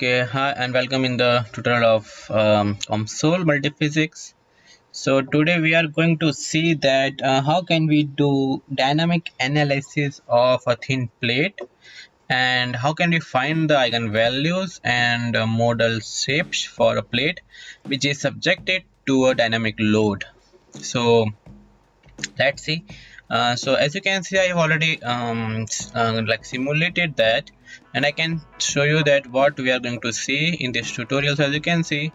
Okay, hi and welcome in the tutorial of COMSOL Multiphysics. So today we are going to see that how can we do dynamic analysis of a thin plate, and how can we find the eigenvalues and model shapes for a plate which is subjected to a dynamic load. So let's see. So as you can see, I have already like simulated that, and I can show you that what we are going to see in this tutorial. So as you can see,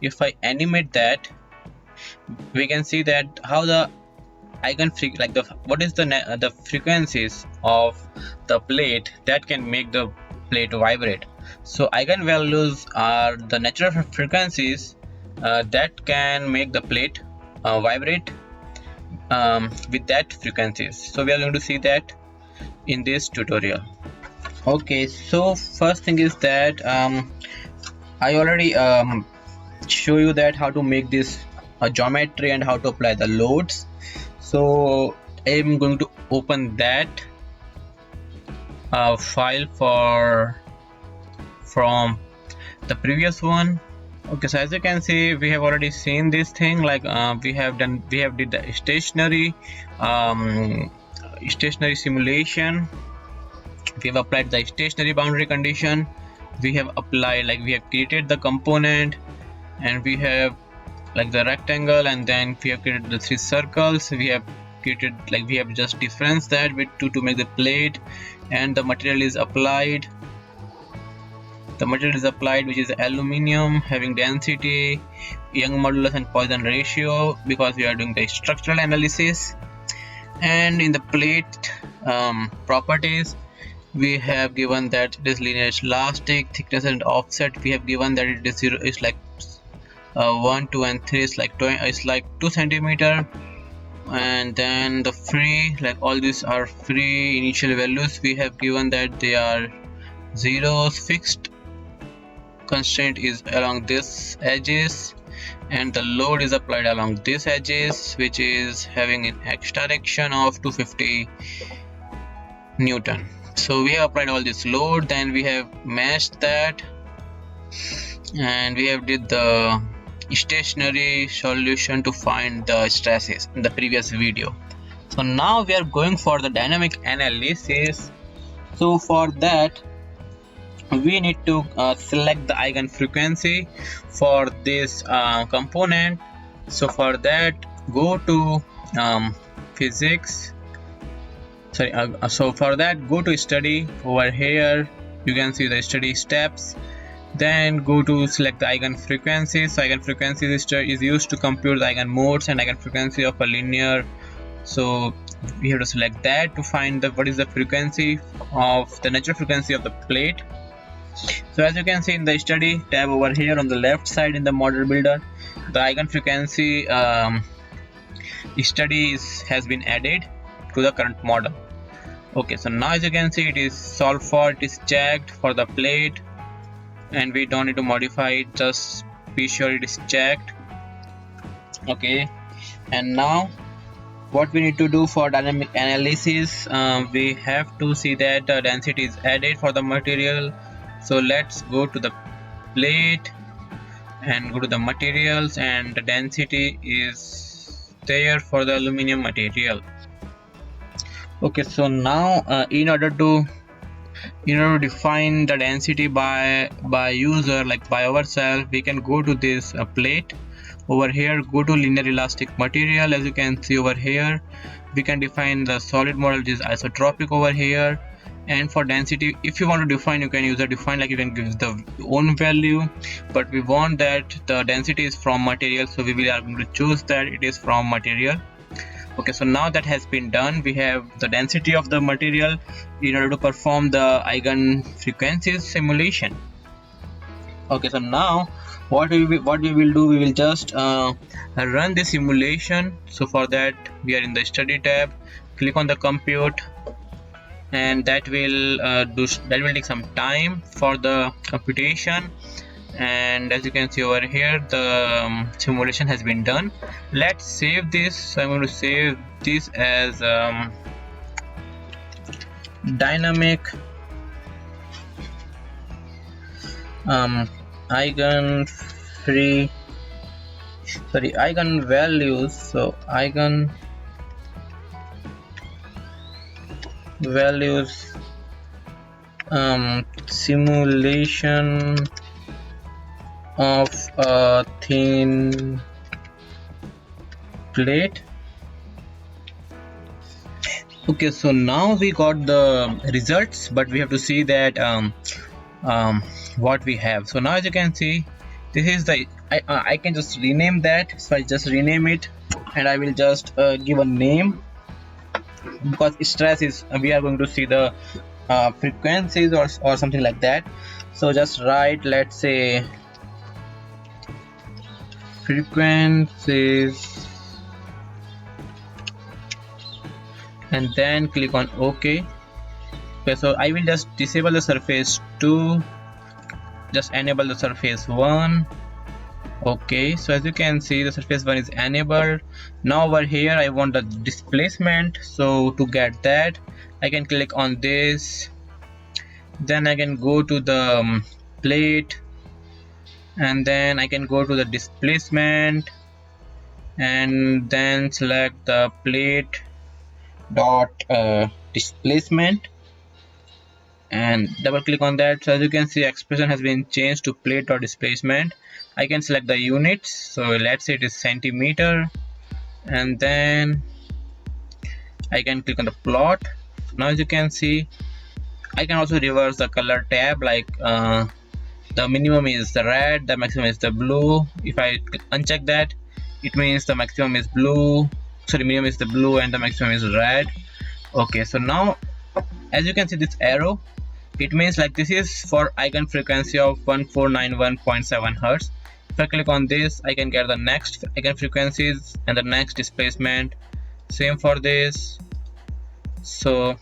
if I animate that, we can see that how the like the what is the frequencies of the plate that can make the plate vibrate. So eigenvalues are the natural frequencies that can make the plate vibrate with that frequencies. So we are going to see that in this tutorial. Okay, so first thing is that I already show you that how to make this geometry and how to apply the loads. So I'm going to open that file from the previous one. Okay, so as you can see, we have already seen this thing, like we have did the stationary simulation. We have applied the stationary boundary condition. We have applied, like we have created the component, and we have like the rectangle, and then we have created the three circles. We have created, like we have just difference that with two to make the plate, and the material is applied. The material is applied, which is aluminium, having density, Young modulus and Poisson ratio, because we are doing the structural analysis. And in the plate properties, we have given that it is linear elastic, thickness and offset. We have given that it is 0 is like 1, 2 and 3 is like 2 centimeter, and then the free, like all these are free initial values. We have given that they are zeros. Fixed constraint is along this edges, and the load is applied along this edges, which is having an x direction of 250 Newton. So we have applied all this load, then we have matched that, and we have did the stationary solution to find the stresses in the previous video. So now we are going for the dynamic analysis. So for that, we need to select the eigen frequency for this component. So for that, go to physics, sorry, so for that, go to study. Over here you can see the study steps, then go to select the eigen frequencies. So eigen frequencies is used to compute the eigen modes and eigen frequency of a linear. So we have to select that to find the what is the frequency of the natural frequency of the plate. So as you can see in the study tab over here on the left side in the model builder, the eigen frequency study has been added to the current model. Okay, so now as you can see, it is solved for, it is checked for the plate, and we don't need to modify it, just be sure it is checked. Okay, and now what we need to do for dynamic analysis, we have to see that the density is added for the material. So let's go to the plate and go to the materials, and the density is there for the aluminum material. Okay, so now in order to define the density by user, like by ourselves, we can go to this plate. Over here, go to linear elastic material. As you can see over here, we can define the solid model, which is isotropic over here. And for density, if you want to define, you can use a define, like you can give the own value, but we want that the density is from material, so we are going to choose that it is from material. Okay, so now that has been done, we have the density of the material in order to perform the eigen frequencies simulation. Okay, so now what we will do, we will just run the simulation. So for that, we are in the study tab, click on the compute, and that will take some time for the computation. And as you can see over here, the simulation has been done. Let's save this. So I'm going to save this as dynamic eigen free eigen values. So eigen values simulation of a thin plate. Okay, so now we got the results, but we have to see that what we have. So now as you can see, this is the I can just rename that. So I just rename it, and I will just give a name, because stress is we are going to see the frequencies or something like that. So just write, let's say, frequencies, and then click on OK. Okay, so I will just disable the surface 2, just enable the surface 1. Okay, so as you can see, the surface 1 is enabled. Now over here I want the displacement, so to get that I can click on this, then I can go to the plate, and then I can go to the displacement, and then select the plate dot displacement and double click on that. So as you can see, expression has been changed to plate dot displacement. I can select the units, so let's say it is centimeter, and then I can click on the plot. Now as you can see, I can also reverse the color tab, like the minimum is the red, the maximum is the blue. If I uncheck that, it means the maximum is blue, sorry, minimum is the blue and the maximum is red. Okay, so now as you can see this arrow, it means like this is for eigen frequency of 1491.7 Hertz. If I click on this, I can get the next eigen frequencies and the next displacement. Same for this. So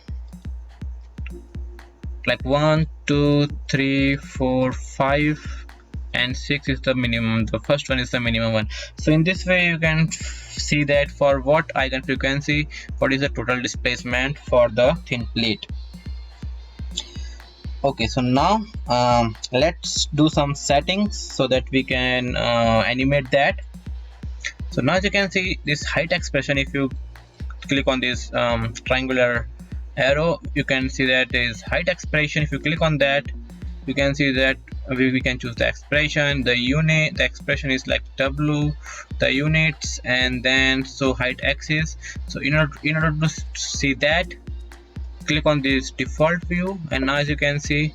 like 1, 2, 3, 4, 5 and 6 is the minimum. The first one is the minimum one. So in this way you can see that for what eigen frequency, what is the total displacement for the thin plate. Okay, so now let's do some settings so that we can animate that. So now as you can see this height expression, if you click on this triangular arrow, you can see that there is height expression. If you click on that, you can see that we can choose the expression, the unit, the expression is like W, the units, and then so height axis. So in order to see that, click on this default view, and now as you can see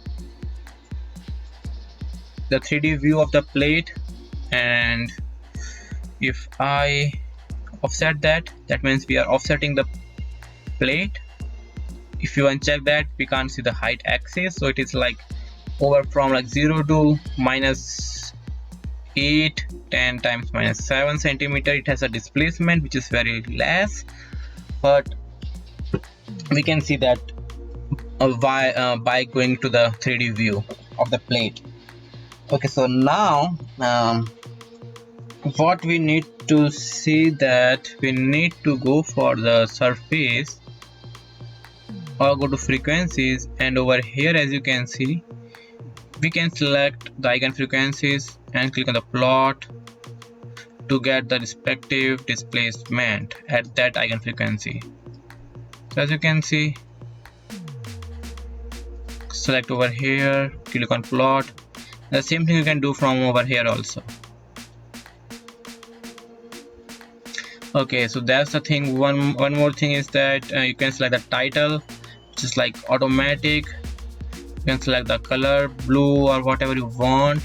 the 3D view of the plate, and if I offset that, that means we are offsetting the plate. If you uncheck that, we can't see the height axis, so it is like over from like 0 to minus 8, 10 times minus 7 centimeter. It has a displacement which is very less, but we can see that by going to the 3D view of the plate. Okay, so now what we need to see, that we need to go for the surface or go to frequencies, and over here as you can see we can select the eigen frequencies and click on the plot to get the respective displacement at that eigen frequency. So as you can see, select over here, click on plot. The same thing you can do from over here also. Okay, so that's the thing. One more thing is that you can select the title, which is like automatic. You can select the color, blue or whatever you want,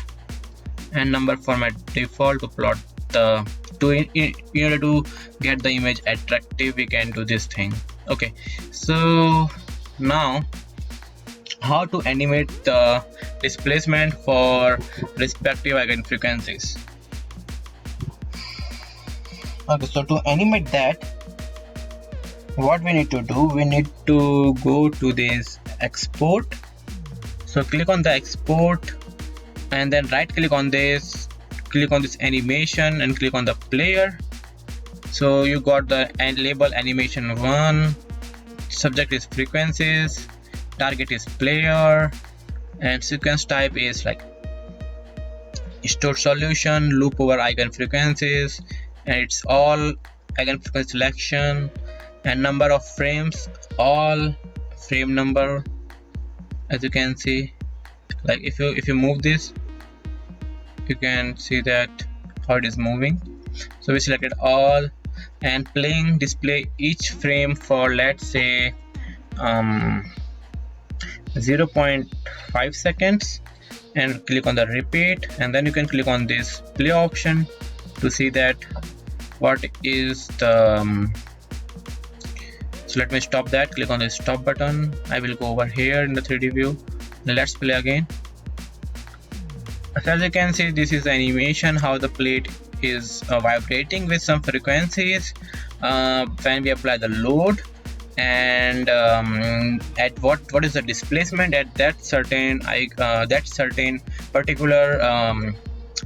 and number format default to plot the in order to get the image attractive, we can do this thing. Okay, so now how to animate the displacement for respective eigen frequencies. Okay, so to animate that, what we need to do, we need to go to this export. So click on the export and then right click on this, click on this animation and click on the player. So you got the label animation 1, subject is frequencies, target is player, and sequence type is like stored solution, loop over eigenfrequencies, and it's all eigenfrequency selection, and number of frames, all frame number. As you can see, like if you move this, you can see that how it is moving. So we selected all, and playing display each frame for, let's say, 0.5 seconds, and click on the repeat, and then you can click on this play option to see that what is the so let me stop that. Click on the stop button. I will go over here in the 3D view. Let's play again. So as you can see, this is the animation how the plate is vibrating with some frequencies when we apply the load, and at what is the displacement at that certain particular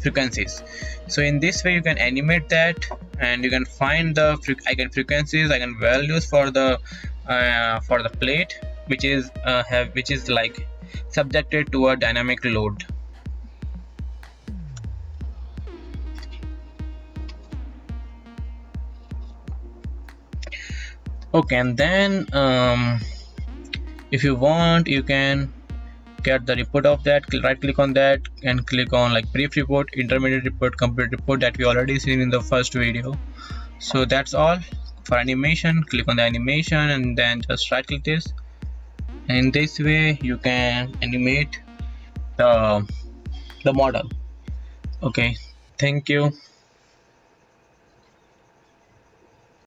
frequencies. So in this way you can animate that, and you can find the eigenvalues for the plate which is like subjected to a dynamic load. Okay, and then if you want, you can get the report of that. Right click on that and click on like brief report, intermediate report, complete report that we already seen in the first video. So that's all for animation. Click on the animation and then just right click this, and in this way you can animate the model. Okay, thank you.